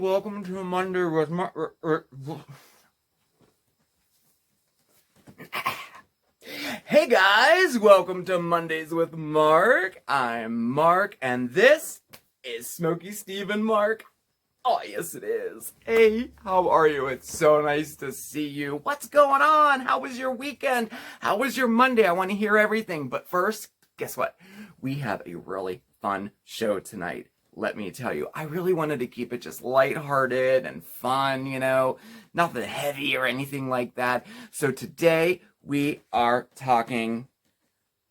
welcome to Monday with Marc. Hey guys, welcome to Mondays with Marc. I'm Marc, and this is SmokeySteveAndMarc. Oh, yes it is. Hey, how are you? It's so nice to see you. What's going on? How was your weekend? How was your Monday? I want to hear everything. But first, guess what? We have a really fun show tonight. Let me tell you, I really wanted to keep it just lighthearted and fun, nothing heavy or anything like that. So today we are talking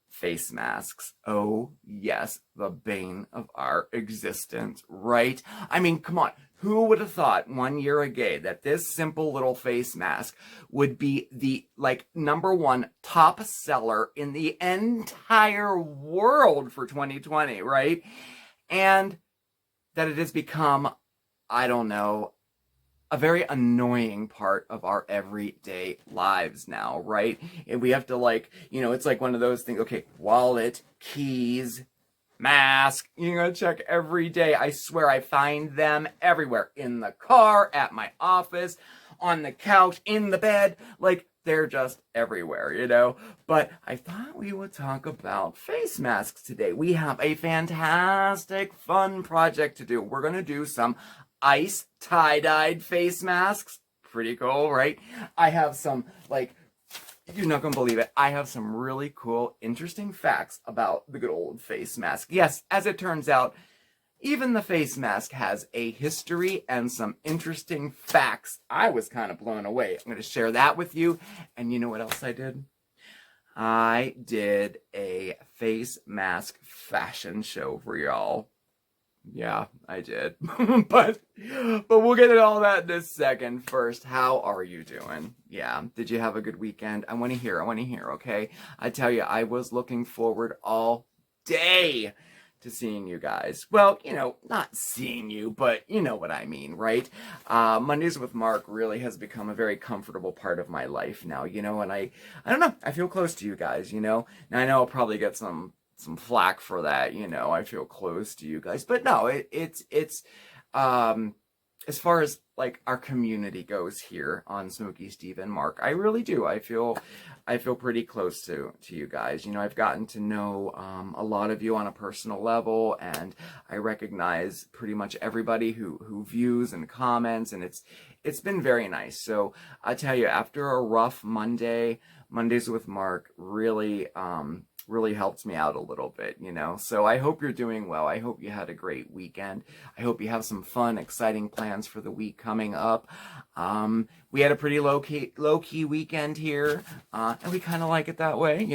face masks. Oh, yes, the bane of our existence, right? I mean, come on. Who would have thought 1 year ago that this simple little face mask would be the, #1 top seller in the entire world for 2020, right? And that it has become, I don't know, a very annoying part of our everyday lives now, right? And we have to it's like one of those things, okay, wallet, keys, mask, you gotta check every day. I swear I find them everywhere. In the car, at my office, on the couch, in the bed, they're just everywhere, But I thought we would talk about face masks today. We have a fantastic, fun project to do. We're gonna do some ice tie-dyed face masks. Pretty cool, right? I have some, you're not gonna believe it. I have some really cool, interesting facts about the good old face mask. Yes, as it turns out, even the face mask has a history and some interesting facts. I was kind of blown away. I'm going to share that with you. And you know what else I did? I did a face mask fashion show for y'all. Yeah, I did. but we'll get into all that in a second. First, how are you doing? Yeah, did you have a good weekend? I want to hear, okay? I tell you, I was looking forward all day to seeing you guys. Well, not seeing you, but you know what I mean, right? Mondays with Marc really has become a very comfortable part of my life now, and I don't know, I feel close to you guys, Now I know I'll probably get some flack for that, I feel close to you guys, but no, it's as far as our community goes here on Smokey Steve and Marc, I really do. I feel pretty close to you guys. I've gotten to know a lot of you on a personal level, and I recognize pretty much everybody who views and comments, and it's been very nice. So I tell you, after a rough Mondays with Marc really helped me out a little bit, So I hope you're doing well. I hope you had a great weekend. I hope you have some fun, exciting plans for the week coming up. We had a pretty low-key weekend here, and we kind of like it that way,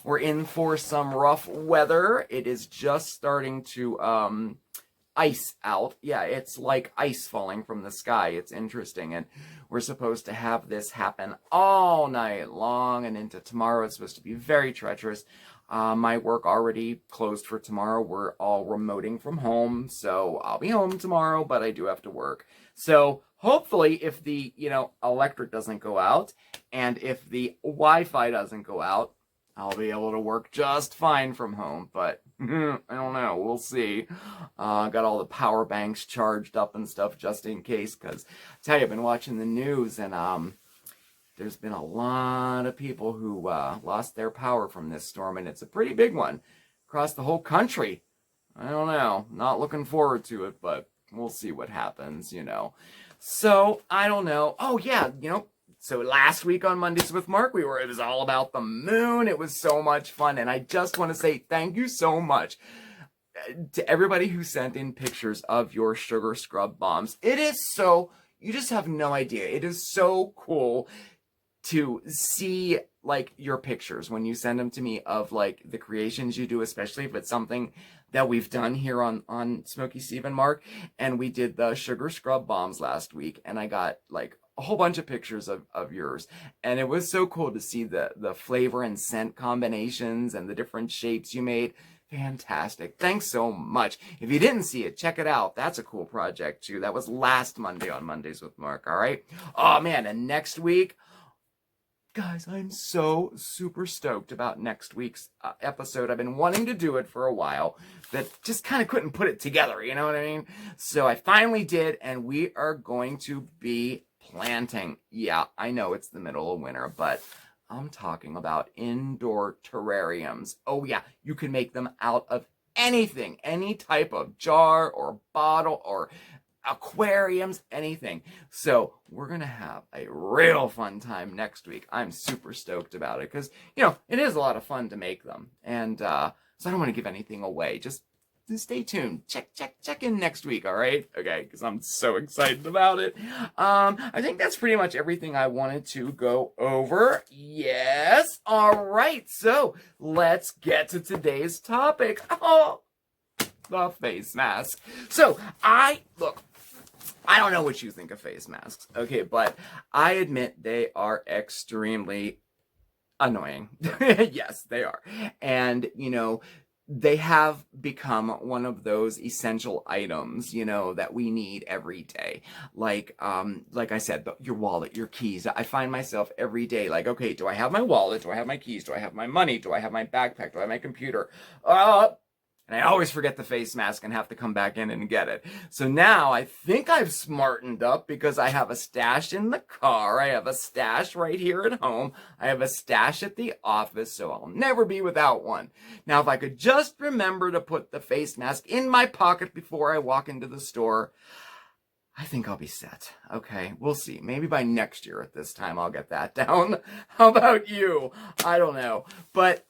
We're in for some rough weather. It is just starting to ice out. Yeah, it's like ice falling from the sky. It's interesting, and we're supposed to have this happen all night long and into tomorrow. It's supposed to be very treacherous. My work already closed for tomorrow. We're all remoting from home, so I'll be home tomorrow, but I do have to work. So hopefully if the, electric doesn't go out and if the Wi-Fi doesn't go out, I'll be able to work just fine from home, but I don't know. We'll see. Got all the power banks charged up and stuff just in case, because I tell you, I've been watching the news, and there's been a lot of people who lost their power from this storm, and it's a pretty big one across the whole country. I don't know. Not looking forward to it, but we'll see what happens, So, I don't know. Oh, yeah, So last week on Mondays with Marc, it was all about the moon. It was so much fun. And I just want to say thank you so much to everybody who sent in pictures of your sugar scrub bombs. It is you just have no idea. It is so cool to see your pictures when you send them to me of the creations you do, especially if it's something that we've done here on Smokey Steve and Marc. And we did the sugar scrub bombs last week, and I got a whole bunch of pictures of yours, and it was so cool to see the flavor and scent combinations and the different shapes you made. Fantastic. Thanks so much. If you didn't see it, check it out. That's a cool project too. That was last Monday on Mondays with Marc. All right. Oh man. And next week, Guys, I'm so super stoked about next week's episode. I've been wanting to do it for a while, but just kind of couldn't put it together, you know what I mean? So I finally did, and we are going to be planting. Yeah, I know it's the middle of winter, but I'm talking about indoor terrariums. Oh yeah, you can make them out of anything, any type of jar or bottle or aquariums, anything. So we're gonna have a real fun time next week. I'm super stoked about it because it is a lot of fun to make them, and so I don't want to give anything away. Just stay tuned. Check in next week. All right, okay? Because I'm so excited about it. I think that's pretty much everything I wanted to go over. Yes. All right. So let's get to today's topic. Oh, the face mask. So I don't know what you think of face masks, okay, but I admit they are extremely annoying. Yes, they are. And, they have become one of those essential items, that we need every day. Like I said, your wallet, your keys. I find myself every day like, okay, do I have my wallet? Do I have my keys? Do I have my money? Do I have my backpack? Do I have my computer? And I always forget the face mask and have to come back in and get it. So now I think I've smartened up because I have a stash in the car. I have a stash right here at home. I have a stash at the office, so I'll never be without one. Now, if I could just remember to put the face mask in my pocket before I walk into the store, I think I'll be set. Okay, we'll see. Maybe by next year at this time I'll get that down. How about you? I don't know. But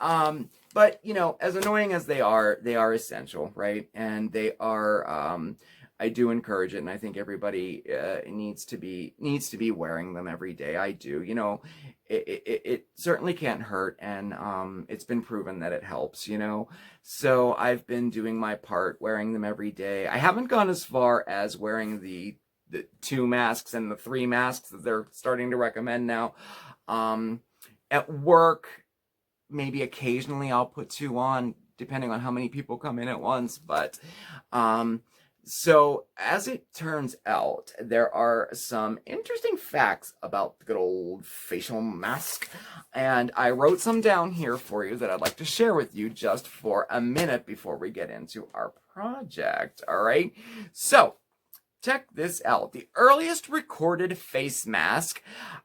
as annoying as they are essential, right? And they are, I do encourage it, and I think everybody needs to be wearing them every day. I do. It certainly can't hurt, and it's been proven that it helps, So I've been doing my part, wearing them every day. I haven't gone as far as wearing the 2 masks and the 3 masks that they're starting to recommend now. At work, maybe occasionally I'll put 2 on, depending on how many people come in at once. But so as it turns out, there are some interesting facts about the good old facial mask. And I wrote some down here for you that I'd like to share with you just for a minute before we get into our project. All right. So check this out. The earliest recorded face mask,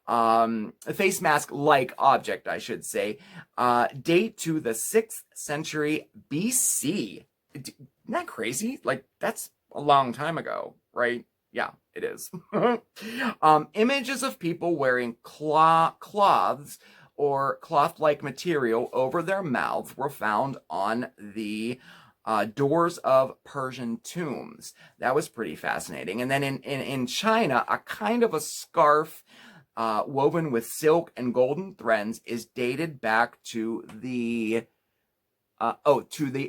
face mask-like object, I should say, date to the 6th century BC. Isn't that crazy? Like, that's a long time ago, right? Yeah, it is. Images of people wearing cloths or cloth-like material over their mouths were found on the doors of Persian tombs. That was pretty fascinating. And then in China, a kind of a scarf woven with silk and golden threads is dated back to the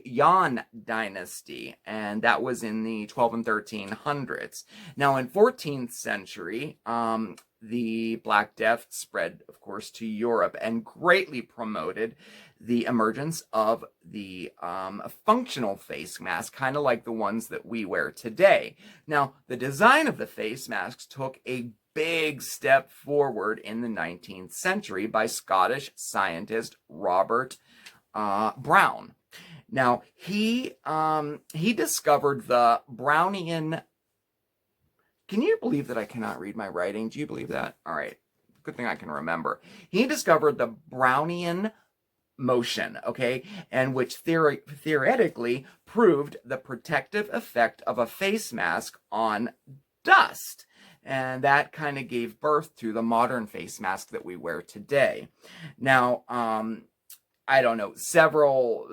Yuan dynasty, and that was in the 12 and 1300s. Now, in 14th century, the Black Death spread, of course, to Europe and greatly promoted the emergence of the functional face mask, kind of like the ones that we wear today. Now, the design of the face masks took a big step forward in the 19th century by Scottish scientist Robert Brown. Now, he discovered the Brownian. Can you believe that I cannot read my writing? Do you believe that? All right. Good thing I can remember. He discovered the Brownian motion, okay, and which theoretically proved the protective effect of a face mask on dust. And that kind of gave birth to the modern face mask that we wear today. Now, I don't know, several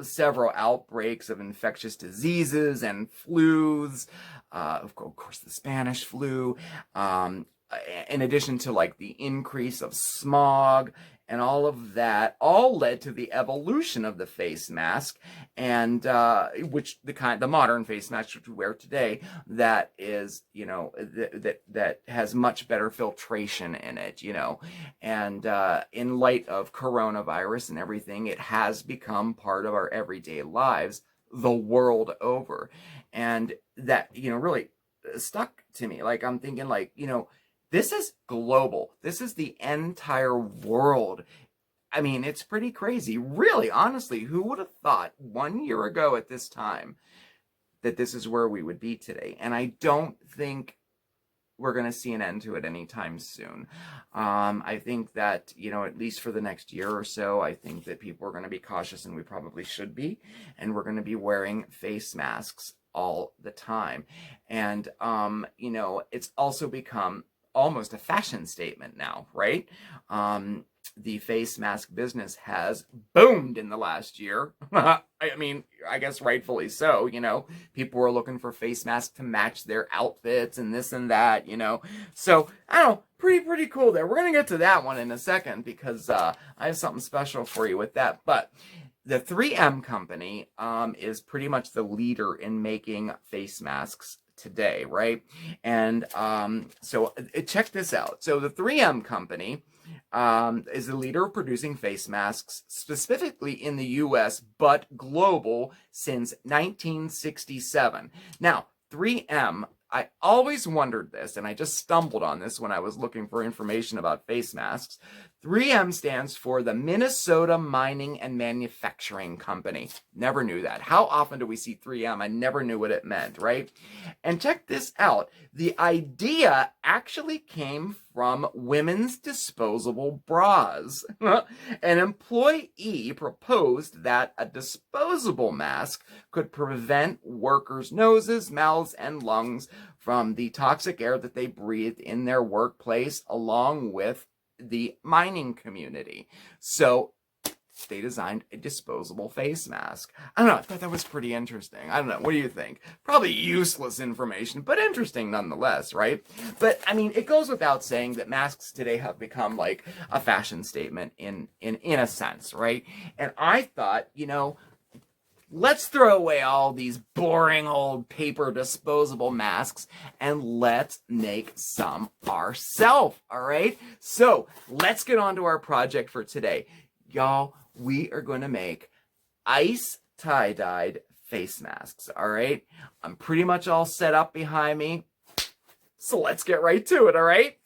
outbreaks of infectious diseases and flus, of course the Spanish flu, in addition to like the increase of smog and all of that, all led to the evolution of the face mask, and the modern face mask which we wear today, that is, that has much better filtration in it, and in light of coronavirus and everything, it has become part of our everyday lives the world over, and that really stuck to me. Like, I'm thinking, like, This is global. This is the entire world. I mean, it's pretty crazy. Really, honestly, who would have thought 1 year ago at this time that this is where we would be today? And I don't think we're going to see an end to it anytime soon. I think that, at least for the next year or so, I think that people are going to be cautious, and we probably should be, and we're going to be wearing face masks all the time. And, it's also become almost a fashion statement now, right? The face mask business has boomed in the last year. I mean, I guess rightfully so, people were looking for face masks to match their outfits and this and that, So, I don't know, pretty cool there. We're going to get to that one in a second because I have something special for you with that. But the 3M company is pretty much the leader in making face masks today, right? And so check this out. So the 3M company is the leader of producing face masks, specifically in the US, but global since 1967. Now, 3M, I always wondered this, and I just stumbled on this when I was looking for information about face masks. 3M stands for the Minnesota Mining and Manufacturing Company. Never knew that. How often do we see 3M? I never knew what it meant, right? And check this out. The idea actually came from women's disposable bras. An employee proposed that a disposable mask could prevent workers' noses, mouths, and lungs from the toxic air that they breathed in their workplace, along with the mining community. So they designed a disposable face mask. I don't know, I thought that was pretty interesting. I don't know, what do you think? Probably useless information, but interesting nonetheless, right? But I mean, it goes without saying that masks today have become like a fashion statement in a sense, right? And I thought, let's throw away all these boring old paper disposable masks and let's make some ourselves, all right? So let's get on to our project for today. Y'all, we are going to make ice tie-dyed face masks, all right? I'm pretty much all set up behind me, so let's get right to it, all right?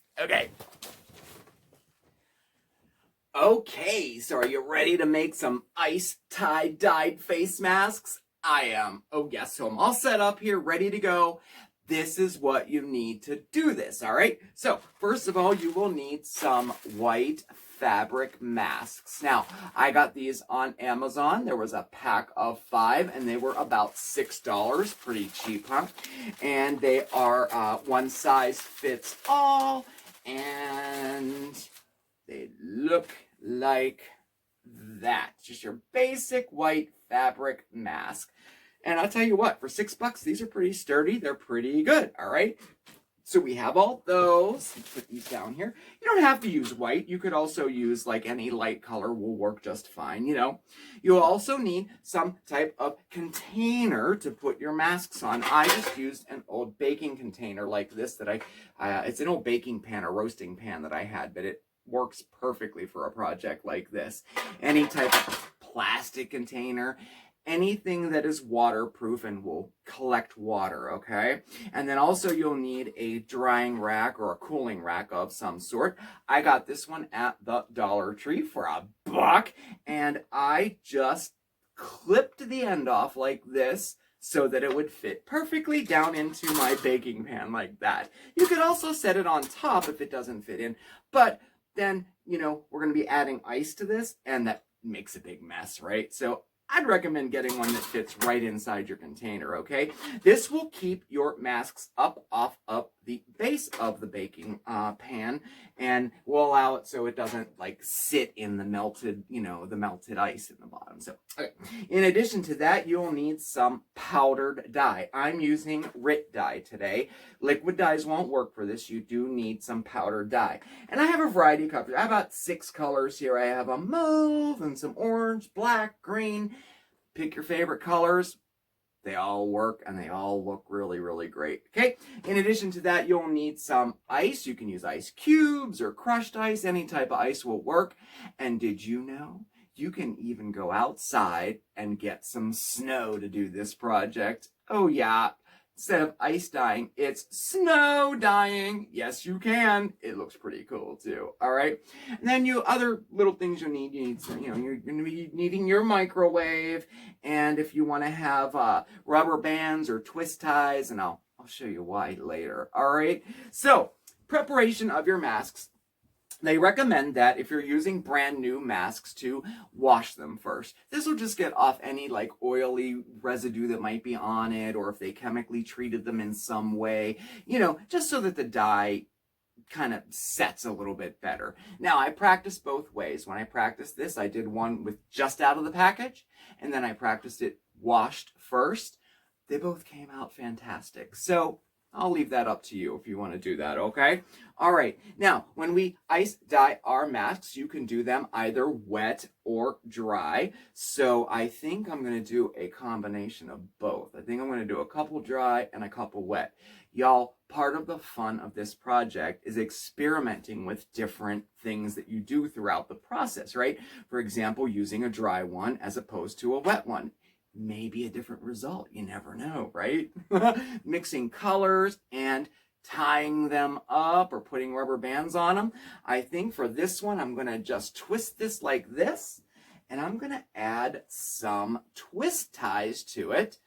Okay, so are you ready to make some ice tie-dyed face masks? I am. Oh yes, so I'm all set up here, ready to go. This is what you need to do this, all right? So first of all, you will need some white fabric masks. Now, I got these on Amazon. There was a pack of 5, and they were about $6. Pretty cheap, huh? And they are one size fits all, and they look like that. Just your basic white fabric mask. And I'll tell you what, for $6, these are pretty sturdy. They're pretty good, all right? So we have all those. Let's put these down here. You don't have to use white. You could also use like any light color will work just fine, You'll also need some type of container to put your masks on. I just used an old baking container like this that it's an old baking pan, a roasting pan that I had, but it works perfectly for a project like this. Any type of plastic container, anything that is waterproof and will collect water, okay? And then also you'll need a drying rack or a cooling rack of some sort. I got this one at the Dollar Tree for $1, and I just clipped the end off like this so that it would fit perfectly down into my baking pan like that. You could also set it on top if it doesn't fit in, but then, we're going to be adding ice to this, and that makes a big mess, right? So I'd recommend getting one that fits right inside your container, okay? This will keep your masks up off of the base of the baking pan, and will allow it so it doesn't like sit in the melted, the melted ice in the bottom. So, okay. In addition to that, you'll need some powdered dye. I'm using RIT dye today. Liquid dyes won't work for this. You do need some powdered dye. And I have a variety of colors. I have about 6 colors here. I have a mauve and some orange, black, green. Pick your favorite colors. They all work and they all look really, really great. Okay. In addition to that, you'll need some ice. You can use ice cubes or crushed ice. Any type of ice will work. And did you know you can even go outside and get some snow to do this project? Oh yeah. instead of ice dyeing, it's snow dyeing. Yes, you can. It looks pretty cool too. All right. And then other little things you need some, you're going to be needing your microwave. And if you want to have rubber bands or twist ties, and I'll show you why later. All right. So preparation of your masks. They recommend that if you're using brand new masks to wash them first. This will just get off any like oily residue that might be on it, or if they chemically treated them in some way, just so that the dye kind of sets a little bit better. Now, I practiced both ways. When I practiced this, I did one with just out of the package, and then I practiced it washed first. They both came out fantastic. So I'll leave that up to you if you want to do that, okay? All right. Now, when we ice dye our masks, you can do them either wet or dry. So I think I'm going to do a combination of both. I think I'm going to do a couple dry and a couple wet. Y'all, part of the fun of this project is experimenting with different things that you do throughout the process, right? For example, using a dry one as opposed to a wet one. Maybe a different result. You never know, right? Mixing colors and tying them up or putting rubber bands on them. I think for this one, I'm going to just twist this like this, and I'm going to add some twist ties to it,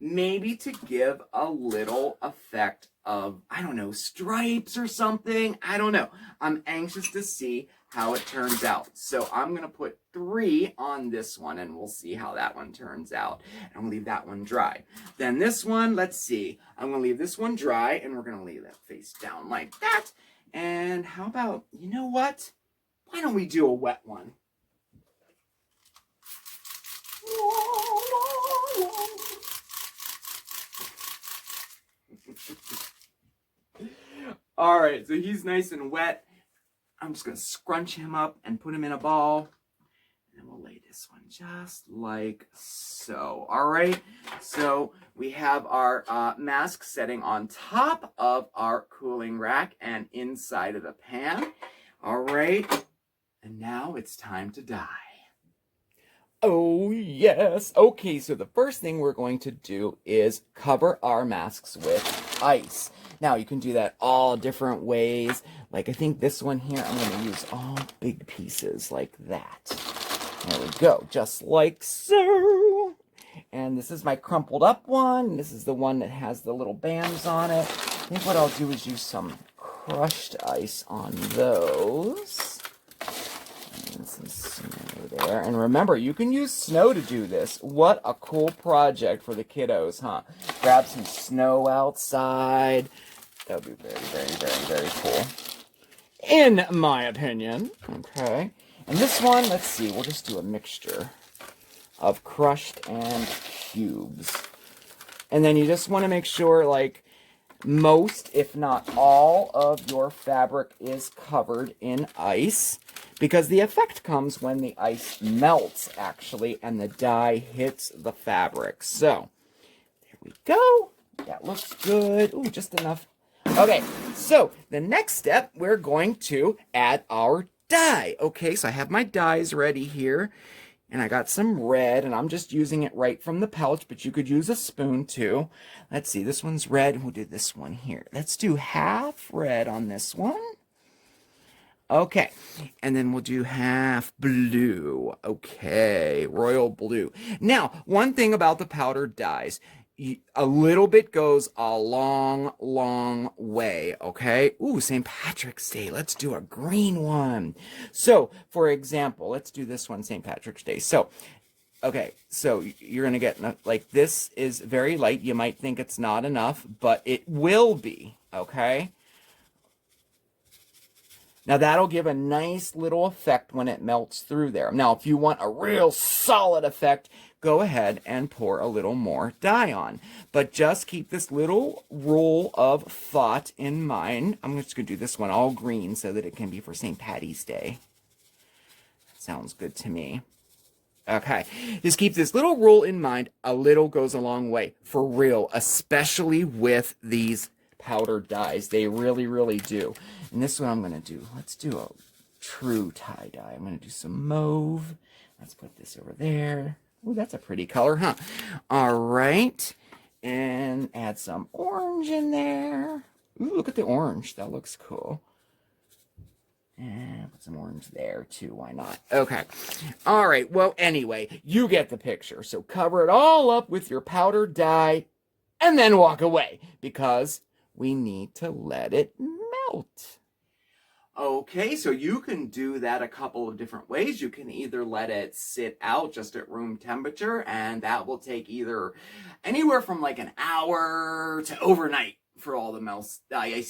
maybe to give a little effect of, I don't know, stripes or something. I don't know. I'm anxious to see how it turns out. So I'm going to put 3 on this one, and we'll see how that one turns out. And I'm going to leave that one dry. Then this one, let's see. I'm going to leave this one dry, and we're going to leave that face down like that. And how about, you know what? Why don't we do a wet one? All right, so he's nice and wet. I'm just going to scrunch him up and put him in a ball. And we'll lay this one just like so. All right, so we have our mask setting on top of our cooling rack and inside of the pan. All right, and now it's time to dye. Oh, yes. Okay, so the first thing we're going to do is cover our masks with ice. Now, you can do that all different ways. Like, I think this one here, I'm going to use all big pieces like that. There we go, just like so. And this is my crumpled up one. This is the one that has the little bands on it. I think what I'll do is use some crushed ice on those. And some snow there. And remember, you can use snow to do this. What a cool project for the kiddos, huh? Grab some snow outside. That would be very, very, very, very cool. In my opinion. Okay. And this one, let's see, we'll just do a mixture of crushed and cubes. And then you just want to make sure, like, most, if not all, of your fabric is covered in ice, because the effect comes when the ice melts, actually, and the dye hits the fabric. So, there we go. That looks good. Ooh, just enough. Okay, so the next step, we're going to add our dye. Okay, so I have my dyes ready here, and I got some red, and I'm just using it right from the pouch, but you could use a spoon too. Let's see, this one's red. We'll do this one here. Let's do half red on this one. Okay, and then we'll do half blue. Okay, royal blue. Now, one thing about the powdered dyes, a little bit goes a long, long way, okay? Ooh, St. Patrick's Day. Let's do a green one. So, for example, let's do this one, St. Patrick's Day. So, okay, so you're going to get, like, this is very light. You might think it's not enough, but it will be, okay? Now, that'll give a nice little effect when it melts through there. Now, if you want a real solid effect, go ahead and pour a little more dye on. But just keep this little rule of thought in mind. I'm just going to do this one all green so that it can be for St. Patty's Day. Sounds good to me. Okay, just keep this little rule in mind. A little goes a long way, for real, especially with these powdered dyes. They really, really do. And this one I'm going to do, let's do a true tie-dye. I'm going to do some mauve. Let's put this over there. Ooh, that's a pretty color, huh? All right. And add some orange in there. Ooh, look at the orange. That looks cool. And put some orange there too. Why not? Okay. All right. Well, anyway, you get the picture. So cover it all up with your powdered dye and then walk away because we need to let it melt. Okay, so you can do that a couple of different ways. You can either let it sit out just at room temperature, and that will take either anywhere from like an hour to overnight for all the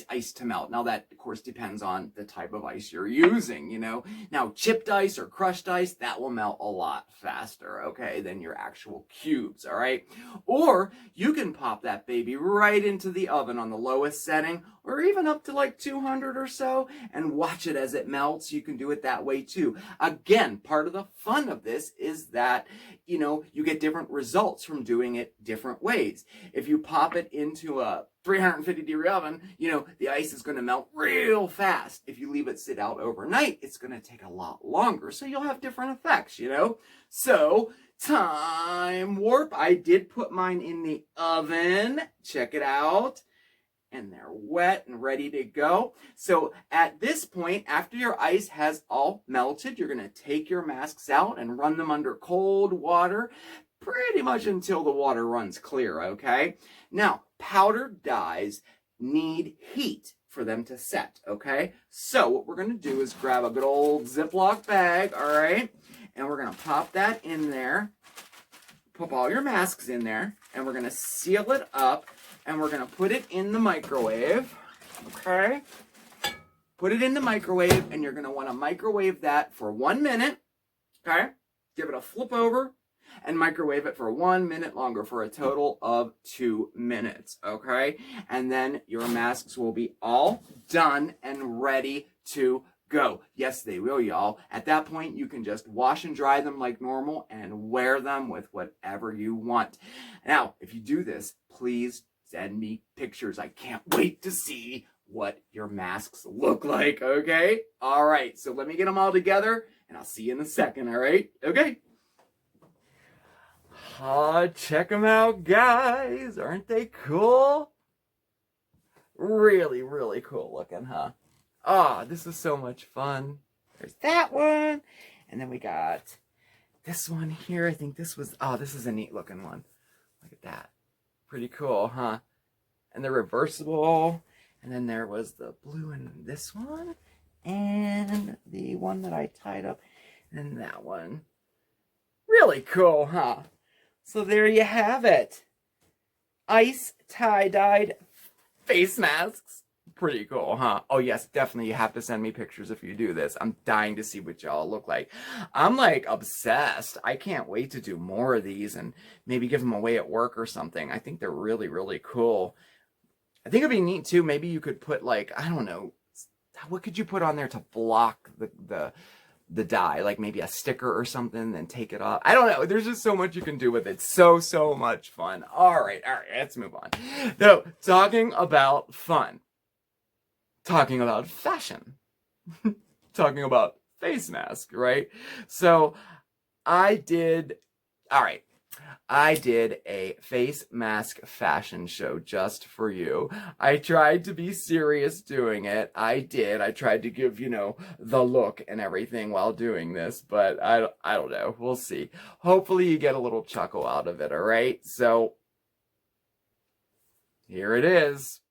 ice to melt. Now that, of course, depends on the type of ice you're using, you know. Now, chipped ice or crushed ice, that will melt a lot faster, okay, than your actual cubes, all right? Or you can pop that baby right into the oven on the lowest setting, or even up to like 200 or so, and watch it as it melts. You can do it that way too. Again, part of the fun of this is that, you know, you get different results from doing it different ways. If you pop it into a 350-degree oven, you know, the ice is going to melt real fast. If you leave it sit out overnight, it's going to take a lot longer. So you'll have different effects, you know. So, time warp. I did put mine in the oven. Check it out. And they're wet and ready to go. So at this point, after your ice has all melted, you're going to take your masks out and run them under cold water pretty much until the water runs clear, okay? Now, powdered dyes need heat for them to set, okay? So what we're going to do is grab a good old Ziploc bag, all right? And we're going to pop that in there, pop all your masks in there, and we're going to seal it up. And we're going to put it in the microwave, okay? Put it in the microwave, and you're going to want to microwave that for 1 minute, okay? Give it a flip over, and microwave it for 1 minute longer for a total of 2 minutes, okay? And then your masks will be all done and ready to go. Yes, they will, y'all. At that point, you can just wash and dry them like normal and wear them with whatever you want. Now, if you do this, please send me pictures. I can't wait to see what your masks look like, okay? All right, so let me get them all together, and I'll see you in a second, all right? Okay? Check them out, guys. Aren't they cool? Really, really cool looking, huh? This is so much fun. There's that one. And then we got this one here. I think this is a neat looking one. Look at that. Pretty cool, huh? And they're reversible. And then there was the blue in this one. And the one that I tied up. And that one. Really cool, huh? So there you have it. Ice tie-dyed face masks. Pretty cool, huh? Oh, yes, definitely. You have to send me pictures if you do this. I'm dying to see what y'all look like. I'm, like, obsessed. I can't wait to do more of these and maybe give them away at work or something. I think they're really, really cool. I think it'd be neat, too. Maybe you could put, like, I don't know, what could you put on there to block the dye? Like, maybe a sticker or something, then take it off. I don't know. There's just so much you can do with it. So much fun. All right, let's move on. So, talking about fun. Talking about fashion, talking about face mask, right? So I did a face mask fashion show just for you. I tried to be serious doing it. I tried to give, you know, the look and everything while doing this, but I don't know. We'll see. Hopefully you get a little chuckle out of it, all right? So here it is.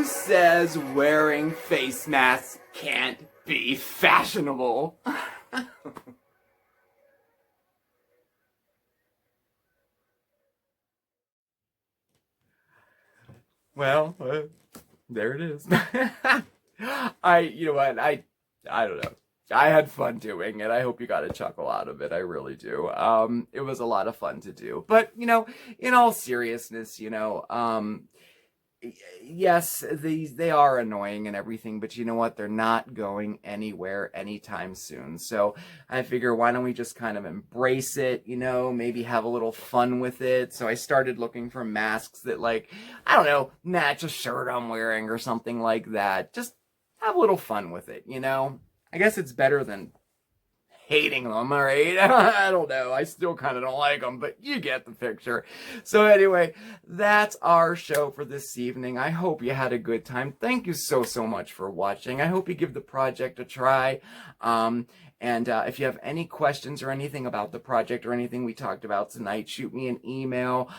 says wearing face masks can't be fashionable? Well, there it is. You know what, I don't know. I had fun doing it. I hope you got a chuckle out of it. I really do. It was a lot of fun to do. But, in all seriousness, yes, they are annoying and everything, but you know what? They're not going anywhere anytime soon. So I figure, why don't we just kind of embrace it, maybe have a little fun with it. So I started looking for masks that, like, I don't know, match a shirt I'm wearing or something like that. Just have a little fun with it, I guess it's better than hating them, all right? I don't know. I still kind of don't like them, but you get the picture. So anyway, that's our show for this evening. I hope you had a good time. Thank you so much for watching. I hope you give the project a try. And if you have any questions or anything about the project or anything we talked about tonight, shoot me an email.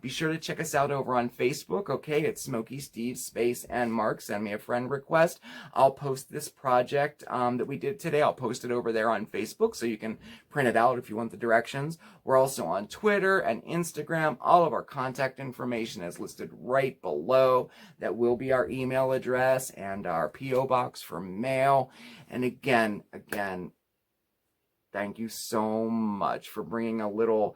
Be sure to check us out over on Facebook, okay? It's SmokeySteveAndMarc. Send me a friend request. I'll post this project that we did today. I'll post it over there on Facebook so you can print it out if you want the directions. We're also on Twitter and Instagram. All of our contact information is listed right below. That will be our email address and our P.O. box for mail. And again, thank you so much for bringing a little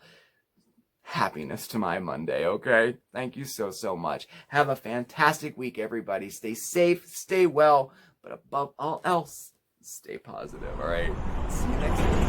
happiness to my Monday, okay? Thank you so much. Have a fantastic week, everybody. Stay safe, stay well, but above all else, stay positive, all right? See you next time.